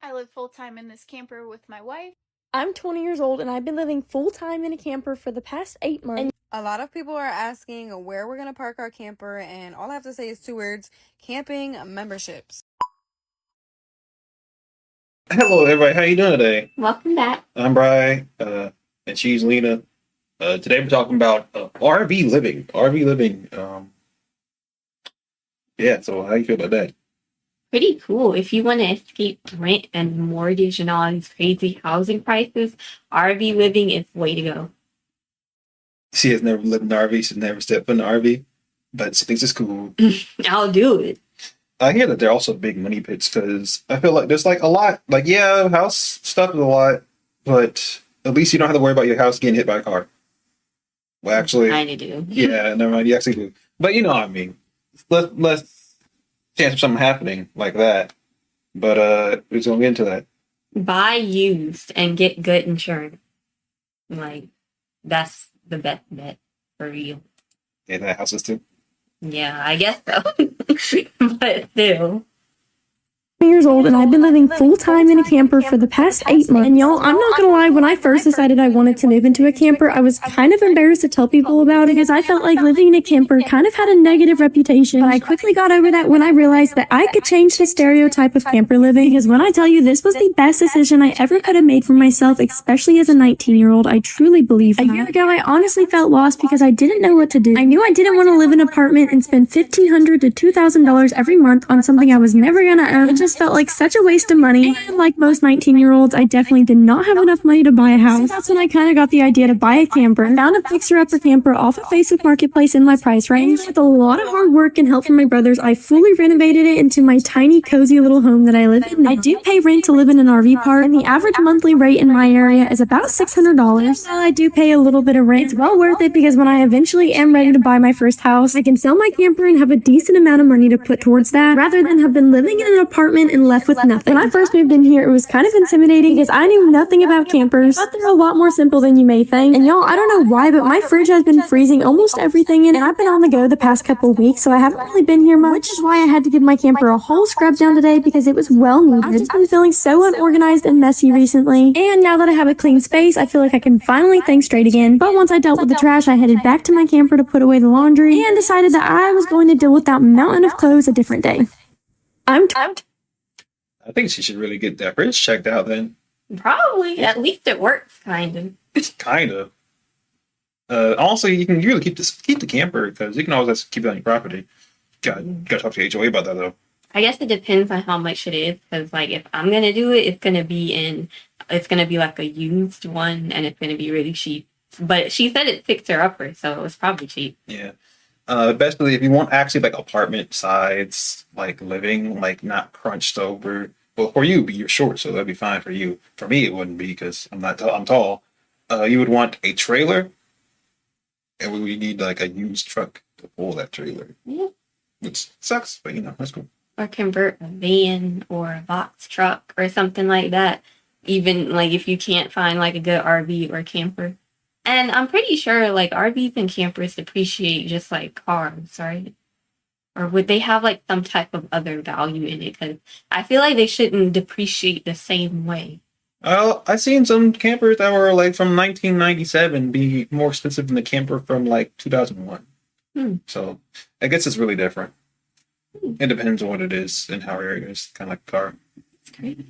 I live full-time in this camper with my wife. I'm 20 years old and I've been living full-time in a camper for the past 8 months. A lot of people are asking where we're going to park our camper, and all I have to say is 2 words: camping memberships. Hello, everybody. How you doing today? Welcome back. I'm Bri, and she's Lena. Today we're talking about RV living. RV living. Yeah. So how you feel about that? Pretty cool. If you want to escape rent and mortgage and all these crazy housing prices, RV living is the way to go. She has never lived in an RV. She's never stepped in an RV, but she thinks it's cool. I'll do it. I hear that they're also big money pits because I feel like there's like a lot. Like, yeah, house stuff is a lot, but at least you don't have to worry about your house getting hit by a car. Well, actually, Kind of do. yeah, never mind. You actually do, but you know what I mean. Less chance of something happening like that. But we're just gonna get into that. Buy used and get good insurance. Like, that's the best bet for you. Yeah, that houses too. Yeah, I guess so. But still. Years old and I've been living full-time in a camper for the past 8 months. And y'all, I'm not gonna lie, when I first decided I wanted to move into a camper, I was kind of embarrassed to tell people about it because I felt like living in a camper kind of had a negative reputation. But I quickly got over that when I realized that I could change the stereotype of camper living, because when I tell you this was the best decision I ever could have made for myself, especially as a 19-year-old, I truly believe that. A year ago, I honestly felt lost because I didn't know what to do. I knew I didn't want to live in an apartment and spend $1,500 to $2,000 every month on something I was never gonna earn. It just felt like such a waste of money. And like most 19-year-olds, I definitely did not have enough money to buy a house. So that's when I kind of got the idea to buy a camper. I found a fixer-upper camper off of Facebook Marketplace in my price range. With a lot of hard work and help from my brothers, I fully renovated it into my tiny, cozy little home that I live in. I do pay rent to live in an RV park, and the average monthly rate in my area is about $600. So I do pay a little bit of rent. It's well worth it because when I eventually am ready to buy my first house, I can sell my camper and have a decent amount of money to put towards that, rather than have been living in an apartment and left with nothing. When I first moved in here, it was kind of intimidating because I knew nothing about campers, but they're a lot more simple than you may think. And y'all, I don't know why, but my fridge has been freezing almost everything in, and I've been on the go the past couple of weeks, so I haven't really been here much, which is why I had to give my camper a whole scrub down today because it was well needed. I've just been feeling so unorganized and messy recently, and now that I have a clean space, I feel like I can finally think straight again. But once I dealt with the trash, I headed back to my camper to put away the laundry and decided that I was going to deal with that mountain of clothes a different day. I think she should really get that fridge checked out then. Probably. At least it works, kind of. It's kind of. Also, you can really keep the camper because you can always keep it on your property. Gotta talk to your HOA about that though. I guess it depends on how much it is, because like if I'm gonna do it, it's gonna be like a used one, and it's gonna be really cheap. But she said it's fixer upper, so it was probably cheap. Yeah. Especially if you want actually like apartment size, like living, like not crunched over. Well, for you, you're short, so that'd be fine for you. For me, it wouldn't be because I'm not. I'm tall. You would want a trailer, and we would need like a used truck to pull that trailer. Yeah. Which sucks, but you know that's cool. Or convert a van or a box truck or something like that. Even like if you can't find like a good RV or camper. And I'm pretty sure like RVs and campers depreciate just like cars, right? Or would they have like some type of other value in it? Because I feel like they shouldn't depreciate the same way. I've seen some campers that were like from 1997 be more expensive than the camper from like 2001. So I guess it's really different. It depends on what it is and how rare it is, kind of like a car. It's crazy.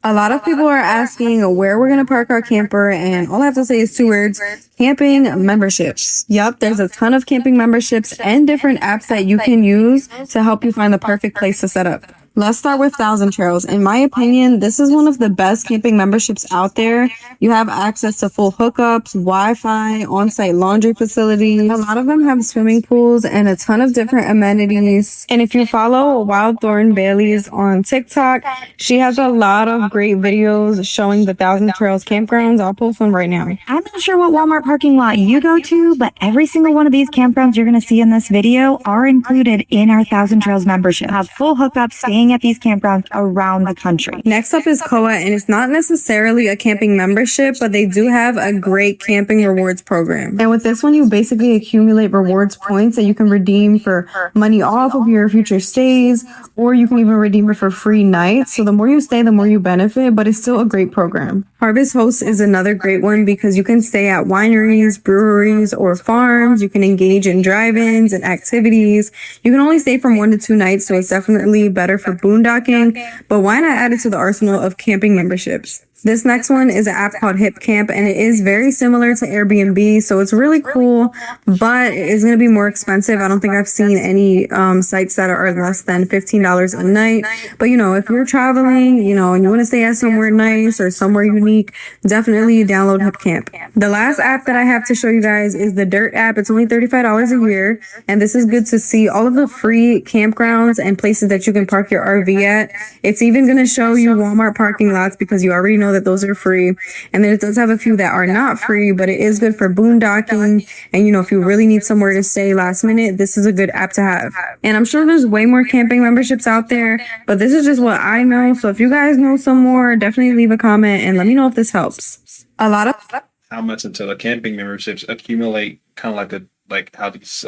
A lot of people are asking where we're going to park our camper, and all I have to say is 2 words: camping memberships. Yep, there's a ton of camping memberships and different apps that you can use to help you find the perfect place to set up. Let's start with Thousand Trails. In my opinion, this is one of the best camping memberships out there. You have access to full hookups, Wi-Fi, on-site laundry facilities. A lot of them have swimming pools and a ton of different amenities. And if you follow Wild Thorn Bailey's on TikTok, she has a lot of great videos showing the Thousand Trails campgrounds. I'll post one right now. I'm not sure what Walmart parking lot you go to, but every single one of these campgrounds you're going to see in this video are included in our Thousand Trails membership. Have full hookups, staying looking at these campgrounds around the country. Next up is COA, and it's not necessarily a camping membership, but they do have a great camping rewards program. And with this one, you basically accumulate rewards points that you can redeem for money off of your future stays, or you can even redeem it for free nights. So the more you stay, the more you benefit, but it's still a great program. Harvest Host is another great one because you can stay at wineries, breweries, or farms. You can engage in drive-ins and activities. You can only stay from 1 to 2 nights, so it's definitely better for boondocking, but why not add it to the arsenal of camping memberships? This next one is an app called Hip Camp, and it is very similar to Airbnb, so it's really cool, but it is going to be more expensive. I don't think I've seen any sites that are less than $15 a night. But, if you're traveling, and you want to stay at somewhere nice or somewhere unique, definitely download Hip Camp. The last app that I have to show you guys is the Dirt app. It's only $35 a year, and this is good to see all of the free campgrounds and places that you can park your RV at. It's even going to show you Walmart parking lots because you already know that those are free. And then it does have a few that are not free, but it is good for boondocking. And if you really need somewhere to stay last minute, this is a good app to have. And I'm sure there's way more camping memberships out there, but this is just what I know. So if you guys know some more, definitely leave a comment and let me know if this helps. A lot of How much until the camping memberships accumulate, kind of like how these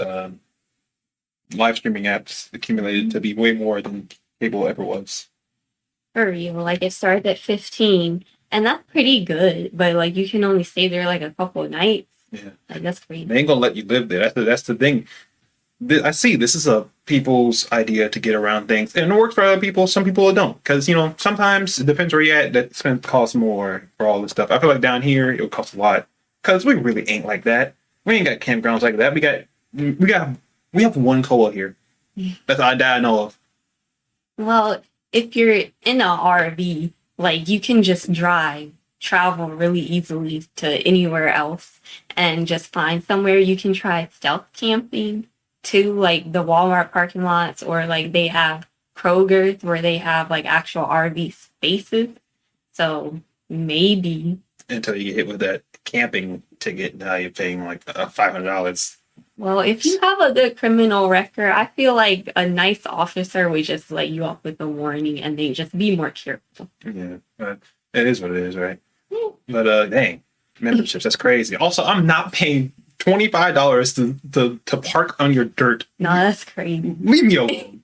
live streaming apps accumulated to be way more than cable ever was. For real, like it started at 15, and that's pretty good. But like you can only stay there like a couple of nights. Yeah, like that's crazy. They ain't gonna let you live there. That's the thing. I see this is a people's idea to get around things, and it works for other people. Some people it don't, because sometimes it depends where you're at. That's gonna cost more for all this stuff. I feel like down here it would cost a lot, because we really ain't like that. We ain't got campgrounds like that. We have one COA here. That's all I know of. Well, if you're in an RV, like you can just travel really easily to anywhere else and just find somewhere. You can try stealth camping to like the Walmart parking lots, or like they have Kroger's where they have like actual RV spaces. So maybe Until you get hit with that camping ticket, now you're paying like $500. Well, if you have a good criminal record, I feel like a nice officer would just let you off with a warning and then just be more careful. Yeah, but it is what it is, right? But dang, memberships, that's crazy. Also, I'm not paying $25 to park on your dirt. No, that's crazy. Leave me alone.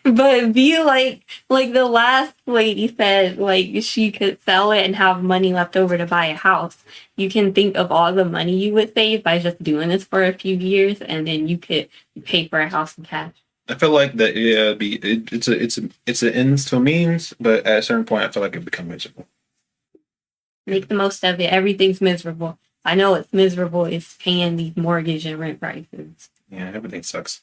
But be like the last lady said, like she could sell it and have money left over to buy a house. You can think of all the money you would save by just doing this for a few years, and then you could pay for a house in cash. I feel like that. Yeah, it's an ends to a means, but at a certain point, I feel like it becomes miserable. Make the most of it. Everything's miserable. I know it's miserable is paying these mortgage and rent prices. Yeah, everything sucks.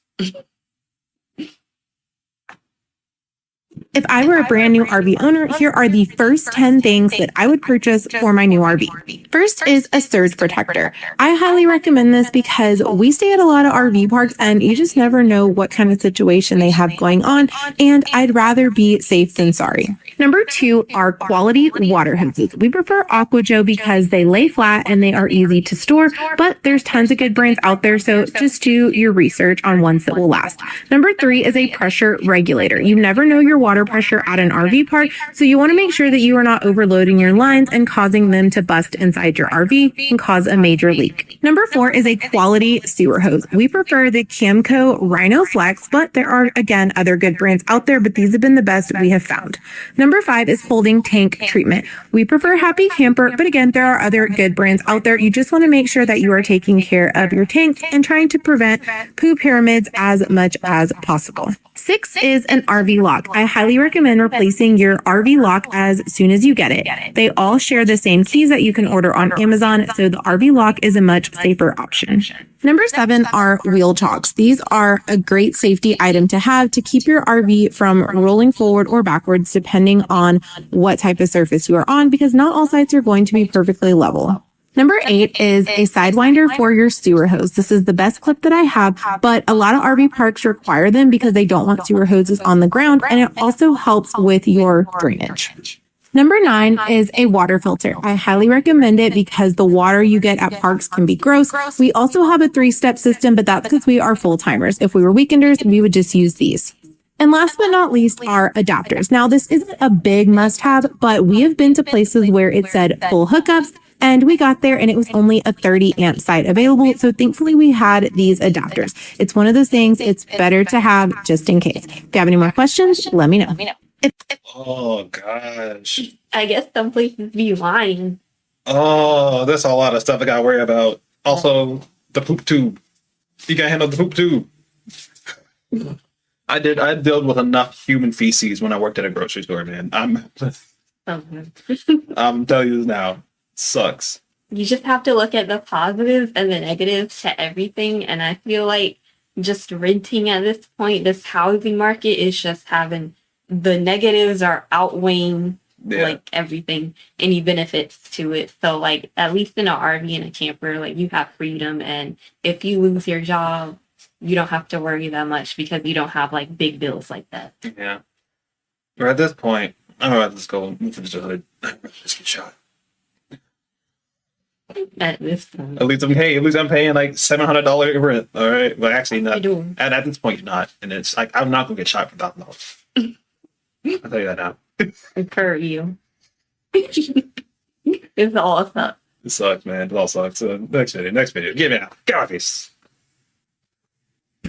If I were a brand new RV owner, here are the first 10 things that I would purchase for my new RV. First is a surge protector. I highly recommend this because we stay at a lot of RV parks and you just never know what kind of situation they have going on, and I'd rather be safe than sorry. Number 2 are quality water hoses. We prefer AquaJoe because they lay flat and they are easy to store, but there's tons of good brands out there, so just do your research on ones that will last. Number 3 is a pressure regulator. You never know your water pressure at an RV park, so you want to make sure that you are not overloading your lines and causing them to bust inside your RV and cause a major leak. Number 4 is a quality sewer hose. We prefer the Camco Rhino Flex, but there are again other good brands out there, but these have been the best we have found. Number 5 is holding tank treatment. We prefer Happy Camper, but again, there are other good brands out there. You just want to make sure that you are taking care of your tanks and trying to prevent poo pyramids as much as possible. 6 is an RV lock. I highly recommend replacing your RV lock as soon as you get it. They all share the same keys that you can order on Amazon, so the RV lock is a much safer option. Number 7 are wheel chocks. These are a great safety item to have to keep your RV from rolling forward or backwards depending on what type of surface you are on, because not all sites are going to be perfectly level. Number 8 is a sidewinder for your sewer hose. This is the best clip that I have, but a lot of RV parks require them because they don't want sewer hoses on the ground, and it also helps with your drainage. Number 9 is a water filter. I highly recommend it because the water you get at parks can be gross. We also have a 3-step system, but that's because we are full-timers. If we were weekenders, we would just use these. And last but not least are adapters. Now, this isn't a big must-have, but we have been to places where it said full hookups, and we got there and it was only a 30 amp site available. So thankfully we had these adapters. It's one of those things it's better to have just in case. If you have any more questions, let me know. Oh gosh. I guess some places be lying. Oh, there's a lot of stuff I gotta worry about. Also, the poop tube. You gotta handle the poop tube. I dealt with enough human feces when I worked at a grocery store, man. I'm telling you this now. Sucks. You just have to look at the positives and the negatives to everything. And I feel like just renting at this point, this housing market is just having the negatives are outweighing like everything, any benefits to it. So like at least in an RV and a camper, like you have freedom, and if you lose your job, you don't have to worry that much because you don't have like big bills like that. Yeah. Or at this point, I'm about to just go move into the hood. Just get shot. At this point, At least I'm paying like $700 rent. All right, but actually not. I do. And at this point, you're not, and it's like I'm not gonna get shot for $1,000. I'll tell you that now. For you. It's all sucks. It sucks, man. It all sucks. So next video. Get me out. Get off this.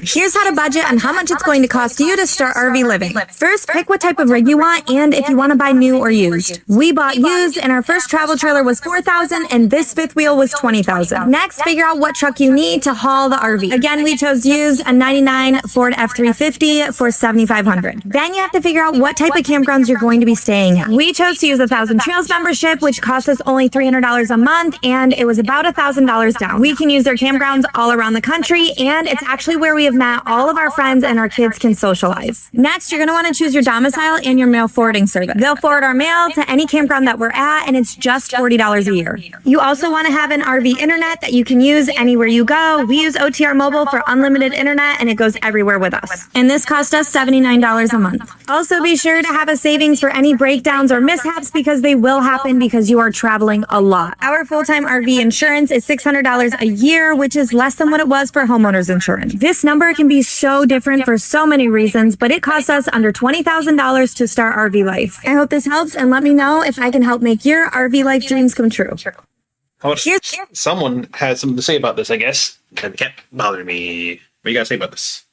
Here's how to budget and how much it's going to cost you to start RV living. First, pick what type of rig you want and if you want to buy new or used. We bought used and our first travel trailer was $4,000 and this fifth wheel was $20,000. Next, figure out what truck you need to haul the RV. Again, we chose used, a 99 Ford F350 for $7,500. Then you have to figure out what type of campgrounds you're going to be staying at. We chose to use a 1,000 Trails membership, which cost us only $300 a month, and it was about $1,000 down. We can use their campgrounds all around the country, and it's actually where we have met all of our friends and our kids can socialize. Next, you're going to want to choose your domicile and your mail forwarding service. They'll forward our mail to any campground that we're at, and it's just $40 a year. You also want to have an RV internet that you can use anywhere you go. We use OTR Mobile for unlimited internet, and it goes everywhere with us. And this cost us $79 a month. Also, be sure to have a savings for any breakdowns or mishaps because they will happen because you are traveling a lot. Our full-time RV insurance is $600 a year, which is less than what it was for homeowners insurance. This number can be so different for so many reasons, but it costs us under $20,000 to start RV life. I hope this helps, and let me know if I can help make your RV life dreams come true. Someone had something to say about this, I guess. It can't bother me. What do you guys say about this?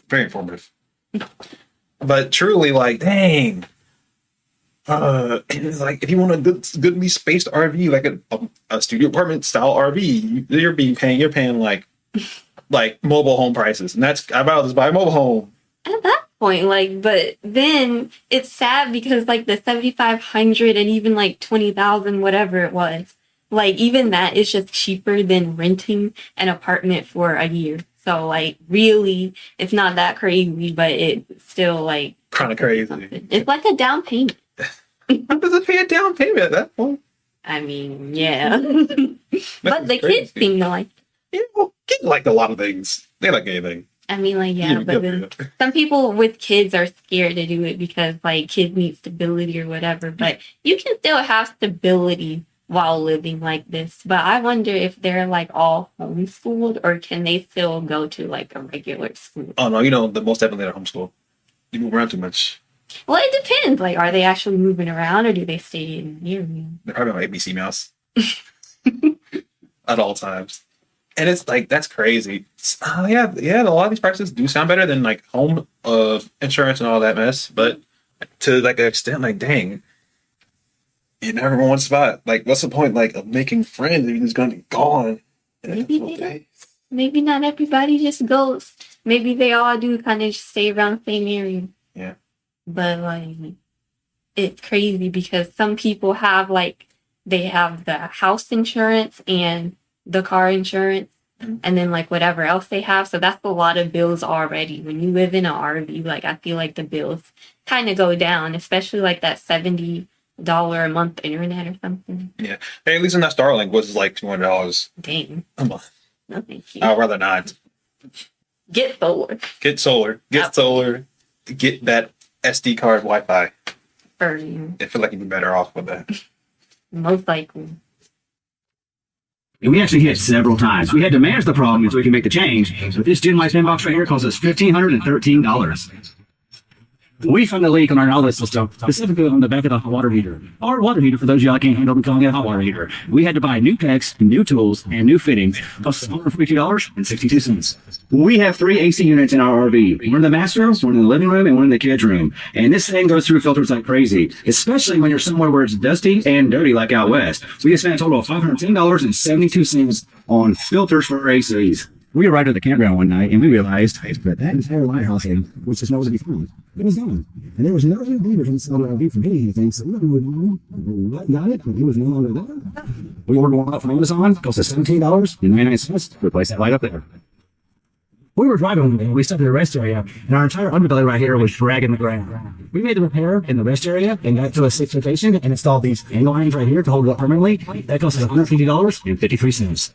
Very informative. But truly, like, dang. It's like if you want a goodly spaced RV, like a studio apartment style RV, you're paying like mobile home prices, and that's I about to buy a mobile home. At that point, like, but then it's sad because like the 7,500 and even like 20,000, whatever it was, like even that is just cheaper than renting an apartment for a year. So like really, it's not that crazy, but it's still like Kind of crazy. something. It's like a down payment. How does it pay a down payment at that point? I mean, yeah. But the kids seem to like. Yeah, well, kids like a lot of things. They like anything. I mean, like, yeah, but then some people with kids are scared to do it because, like, kids need stability or whatever. But you can still have stability while living like this. But I wonder if they're, like, all homeschooled or can they still go to, like, a regular school? Oh, no, the most definitely they're homeschool. You move around too much. Well, it depends. Like, are they actually moving around or do they stay in near you? They're probably on ABC Mouse. At all times. And it's like, that's crazy. Yeah, a lot of these prices do sound better than like home insurance and all that mess. But to like an extent, like, dang, you never in one spot. Like, what's the point like of making friends if you're just going to be gone? Maybe not everybody just goes. Maybe they all do kind of just stay around the same area. Yeah. But like, it's crazy because some people have like, they have the house insurance and the car insurance and then like whatever else they have. So that's a lot of bills already. When you live in an RV, like I feel like the bills kind of go down, especially like that $70 a month internet or something. Yeah. Hey, at least in that Starlink was like $200 Dang. a month. No, thank you. I'd rather not. Get solar. Get solar. Get that SD card Wi-Fi. For you. I feel like you'd be better off with that. Most likely. And we actually hit several times. We had to manage the problem until we can make the change. But this Gen Life inbox right here cost us $1,513. We found a leak on our outlet system, specifically on the back of the hot water heater. Our water heater, for those of y'all that can't handle calling it a hot water heater, we had to buy new packs, new tools, and new fittings. Cost us $142.62. We have 3 AC units in our RV. One in the master, one in the living room, and one in the kids' room. And this thing goes through filters like crazy, especially when you're somewhere where it's dusty and dirty like out west. We just spent a total of $510.72 on filters for our ACs. We arrived at the campground one night and we realized that entire lighthouse thing was just nowhere to be found. It was gone. And there was no neighbors inside the RV for getting anything, so we wouldn't know what got it, but it was no longer there. We ordered one up from Amazon, cost us $17.99 to replace that light up there. We were driving one day, we stopped at a rest area, and our entire underbelly right here was dragging the ground. We made the repair in the rest area and got to a safe location and installed these angle lines right here to hold it up permanently. That cost us $150.53.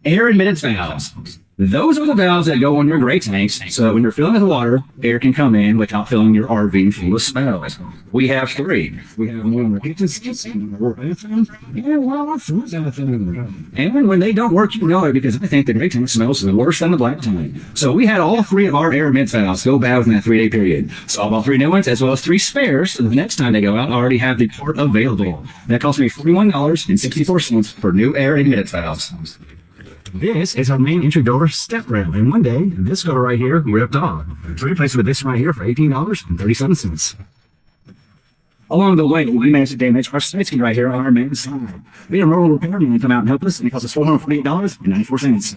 Air admittance valves. Those are the valves that go on your gray tanks so that when you're filling with water, air can come in without filling your RV full of smells. We have 3. We have one in the kitchen sink, one in the bathroom, and one on our front bathroom. And when they don't work, you know it because I think the gray tank smells worse than the black tank. So we had all 3 of our air admittance valves go bad within that 3-day period. So I bought 3 new ones as well as 3 spares so the next time they go out, I already have the port available. That cost me $41.64 for new air admittance valves. This is our main entry door step rail, and one day, this door right here ripped off. So we replaced it with this right here for $18.37. Along the way, we managed to damage our side ski right here on our main side. We had a rural repairman come out and help us, and it cost us $448.94.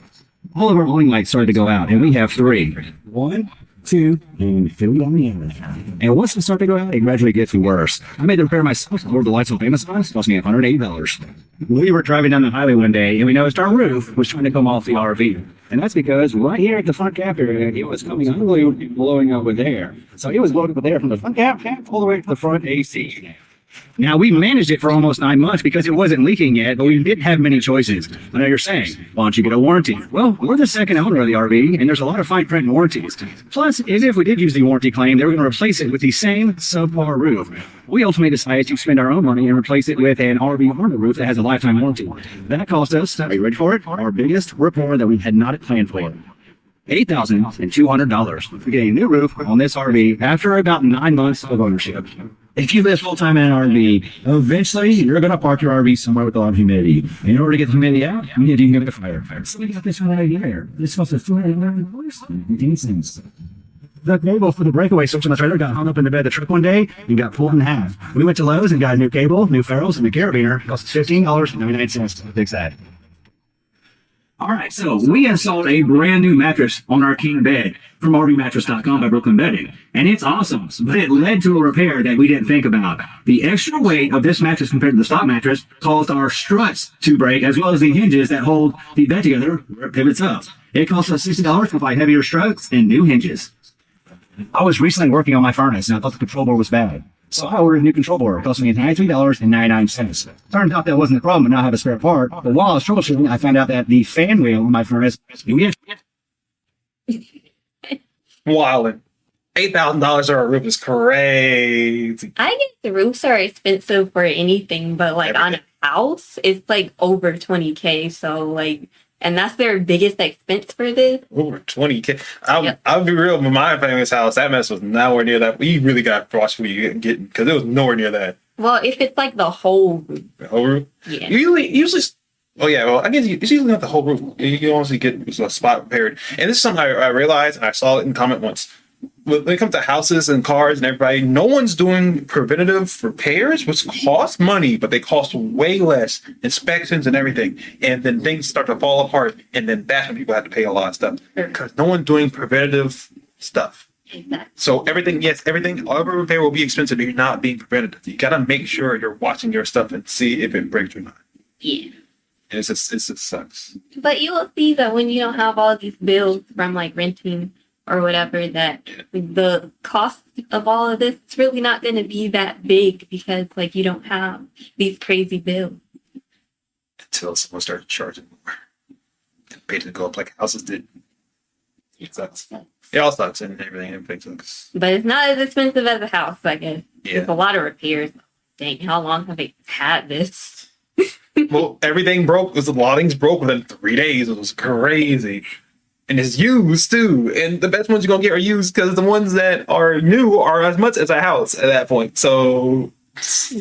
All of our awning lights started to go out, and we have 3. 1, 2, and 3 on the end. And once they start to go out, it gradually gets worse. I made the repair myself. I ordered the lights off Amazon. It cost me $180. We were driving down the highway one day, and we noticed our roof was trying to come off the RV. And that's because right here at the front cap area, it was coming ugly blowing up with air. So it was blowing up with air from the front cap all the way to the front AC. Now, we managed it for almost 9 months because it wasn't leaking yet, but we didn't have many choices. I know you're saying, why don't you get a warranty? Well, we're the second owner of the RV, and there's a lot of fine print in warranties. Plus, if we did use the warranty claim, they were going to replace it with the same subpar roof. We ultimately decided to spend our own money and replace it with an RV armor roof that has a lifetime warranty. That cost us, are you ready for it? Our biggest repair that we had not planned for. $8,200 for getting a new roof on this RV after about 9 months of ownership. If you live full-time in an RV, eventually you're going to park your RV somewhere with a lot of humidity. In order to get the humidity out, you need to get a fire. So we got this one right here. This cost us $211.18. The cable for the breakaway switch on the trailer got hung up in the bed of the truck one day and got pulled in half. We went to Lowe's and got a new cable, new ferrules, and a carabiner. It cost us $15.99 to fix that. All right, so we installed a brand new mattress on our king bed from RVmattress.com by Brooklyn Bedding, and it's awesome, but it led to a repair that we didn't think about. The extra weight of this mattress compared to the stock mattress caused our struts to break, as well as the hinges that hold the bed together where it pivots up. It cost us $60 to buy heavier struts and new hinges. I was recently working on my furnace, and I thought the control board was bad. So I ordered a new control board. It cost me $93.99. Turned out that wasn't the problem, and now I have a spare part. But while I was troubleshooting, I found out that the fan wheel on my furnace, Wildin'. $8,000 for a roof is crazy. I guess the roofs are expensive for anything, but like on a house, it's like over 20K. So like, and that's their biggest expense for this. Over 20K. I'll be real, with my family's house, that mess was nowhere near that. We really got to watch what you get because it was nowhere near that. Well, if it's like the whole roof. The whole roof? Yeah. Usually, oh yeah, well, I guess it's usually not the whole roof. You can honestly get a spot repaired. And this is something I realized, and I saw it in comment once. When it comes to houses and cars and everybody, no one's doing preventative repairs, which cost money, but they cost way less, inspections and everything. And then things start to fall apart, and then that's when people have to pay a lot of stuff because no one's doing preventative stuff. Exactly. So everything, all repair will be expensive if you're not being preventative. You got to make sure you're watching your stuff and see if it breaks or not. Yeah. It just sucks. But you will see that when you don't have all these bills from like renting or whatever, that the cost of all of this is really not going to be that big because like you don't have these crazy bills. Until someone starts charging more. And pay to go up like houses did. It sucks. It all sucks and everything sucks. But it's not as expensive as a house, I guess. Yeah. It's a lot of repairs. Dang, how long have they had this? Well, everything broke. The loggings broke within 3 days. It was crazy. And it's used too. And the best ones you're gonna get are used because the ones that are new are as much as a house at that point. So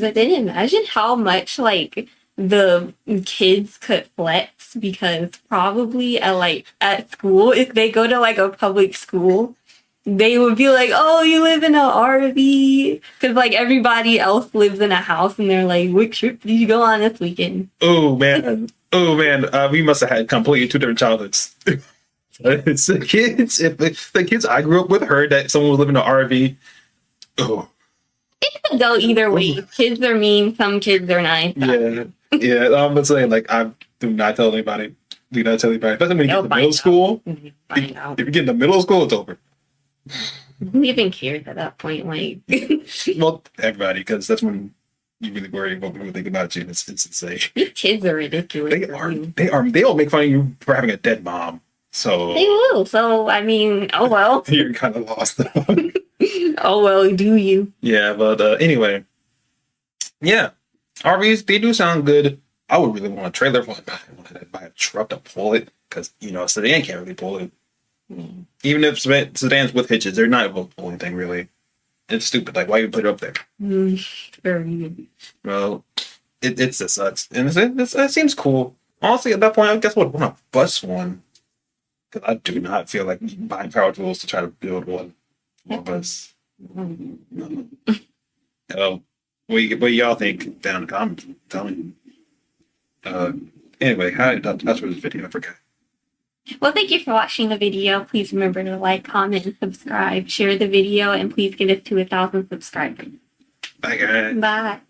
But then imagine how much like the kids could flex because probably at school, if they go to like a public school, they would be like, "Oh, you live in an RV," because like everybody else lives in a house, and they're like, "What trip did you go on this weekend?" oh man, we must have had completely two different childhoods. It's the kids. If the kids I grew up with heard that someone was living in an RV, oh It could go either way. Kids are mean. Some kids are nice. yeah. I'm saying like I do not tell anybody. Do not tell anybody. Especially when you get to middle school. Find out. If you get into middle school, it's over. Who even cares at that point? Like, Well, everybody, because that's when you really worry about what people think about you. It's insane. these kids are ridiculous. They are. They are. They all make fun of you for having a dead mom. So They will. So I mean, oh well. you're kind of lost. Oh well, do you? Yeah, but anyway, yeah, RVs they do sound good. I would really want a trailer for it. I want to buy a truck to pull it because a sedan can't really pull it. Even if sedans with hitches, they're not able to pull anything really. It's stupid. Like, why you put it up there? Very good. Well, it just sucks, and it seems cool. Honestly, at that point, I guess I would want a bus one because I do not feel like buying power tools to try to build one for us. What y'all think down in the comments? Tell me. Anyway, that's for this video. I forgot. Well, thank you for watching the video. Please remember to like, comment, and subscribe. Share the video, and please get us to 1,000 subscribers. Bye, guys. Bye.